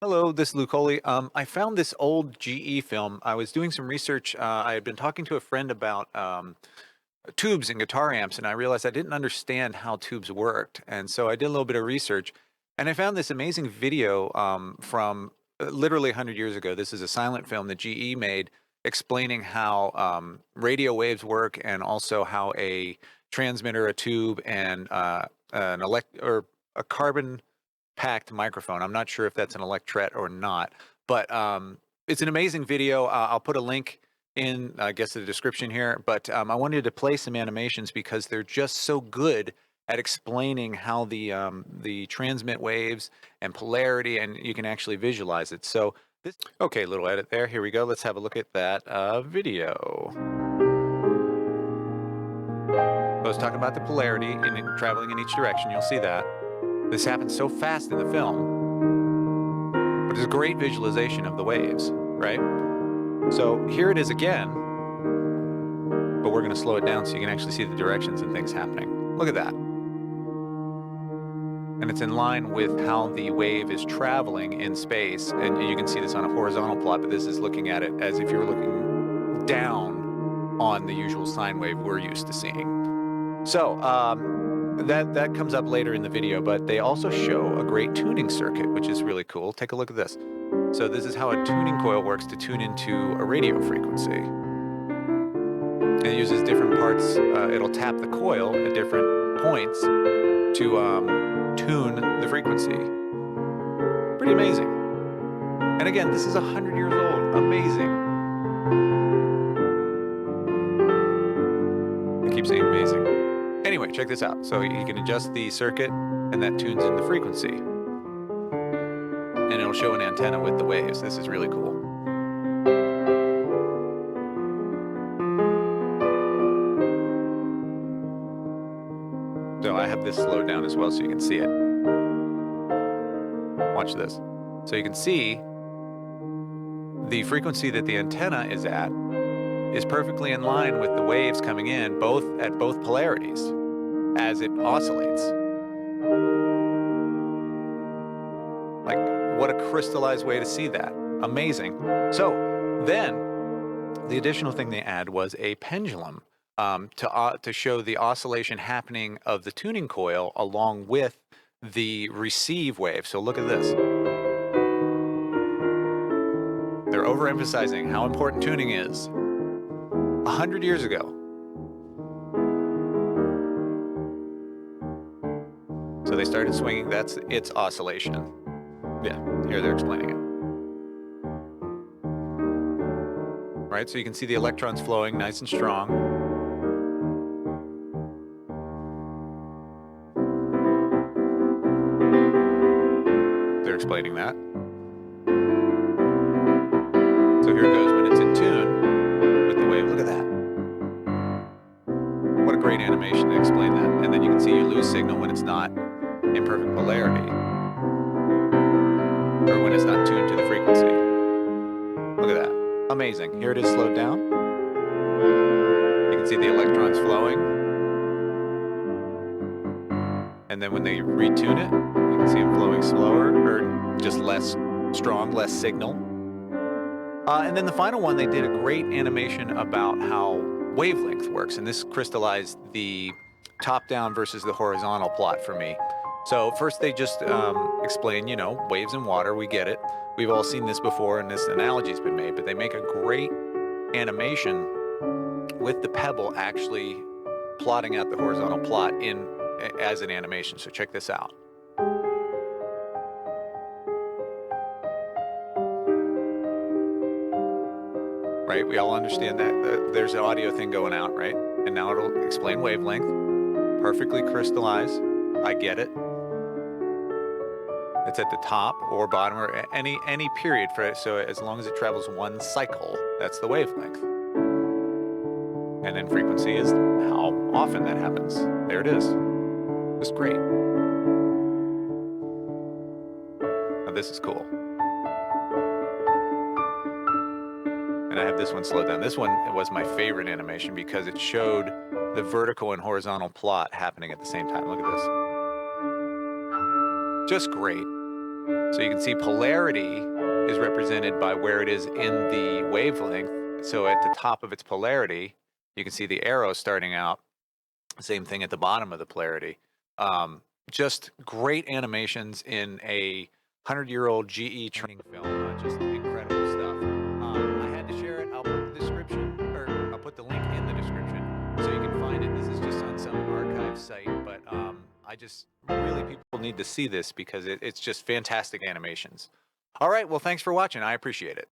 Hello, this is Luke Coley. I found this old GE film. I was doing some research. I had been talking to a friend about tubes and guitar amps, and I realized I didn't understand how tubes worked. And so I did a little bit of research, and I found this amazing video from literally 100 years ago. This is a silent film that GE made explaining how radio waves work and also how a transmitter, a tube, and an or a carbon packed microphone. I'm not sure if that's an electret or not, but it's an amazing video. I'll put a link in, I guess, the description here. But I wanted to play some animations because they're just so good at explaining how the transmit waves and polarity, and you can actually visualize it. So this, okay, little edit there. Here we go. Let's have a look at that video. So I was talking about the polarity in traveling in each direction. You'll see that. This happens so fast in the film, but it's a great visualization of the waves, right? So here it is again, but we're going to slow it down so you can actually see the directions and things happening. Look at that. And it's in line with how the wave is traveling in space. And you can see this on a horizontal plot, but this is looking at it as if you were looking down on the usual sine wave we're used to seeing. So, that comes up later in the video, but they also show a great tuning circuit, which is really cool. Take a look at this. So this is how a tuning coil works to tune into a radio frequency. And it uses different parts. It'll tap the coil at different points to tune the frequency. Pretty amazing. And again, this is 100 years old. Amazing. I keep saying amazing. Anyway, check this out. So you can adjust the circuit, and that tunes in the frequency. And it'll show an antenna with the waves. This is really cool. So I have this slowed down as well so you can see it. Watch this. So you can see the frequency that the antenna is at is perfectly in line with the waves coming in, at both polarities, as it oscillates. Like, what a crystallized way to see that. Amazing. So then, the additional thing they add was a pendulum to show the oscillation happening of the tuning coil along with the receive wave. So look at this. They're overemphasizing how important tuning is. 100 years ago. So they started swinging. That's its oscillation. Yeah, here they're explaining it. Right, so you can see the electrons flowing nice and strong. They're explaining that. So here it goes when it's in tune. Look at that. What a great animation to explain that. And then you can see you lose signal when it's not in perfect polarity. Or when it's not tuned to the frequency. Look at that. Amazing. Here it is slowed down. You can see the electrons flowing. And then when they retune it, you can see them flowing slower or just less strong, less signal. And then the final one, they did a great animation about how wavelength works. And this crystallized the top-down versus the horizontal plot for me. So first they just explain, waves and water, we get it. We've all seen this before and this analogy's been made, but they make a great animation with the pebble actually plotting out the horizontal plot as an animation. So check this out. Right, we all understand that there's an audio thing going out, right? And now it'll explain wavelength, perfectly crystallized. I get it. It's at the top or bottom or any period for it. So as long as it travels one cycle, that's the wavelength. And then frequency is how often that happens. There it is. It's great. Now this is cool. And I have this one slowed down. This one was my favorite animation because it showed the vertical and horizontal plot happening at the same time. Look at this. Just great. So you can see polarity is represented by where it is in the wavelength. So at the top of its polarity, you can see the arrow starting out. Same thing at the bottom of the polarity. Just great animations in a 100-year-old GE training film. Just incredible stuff. I had to share it. I'll put the description, or I'll put the link in the description so you can find it. This is just on some archive site, but I just really, people need to see this because it's just fantastic animations. All right, well, thanks for watching. I appreciate it.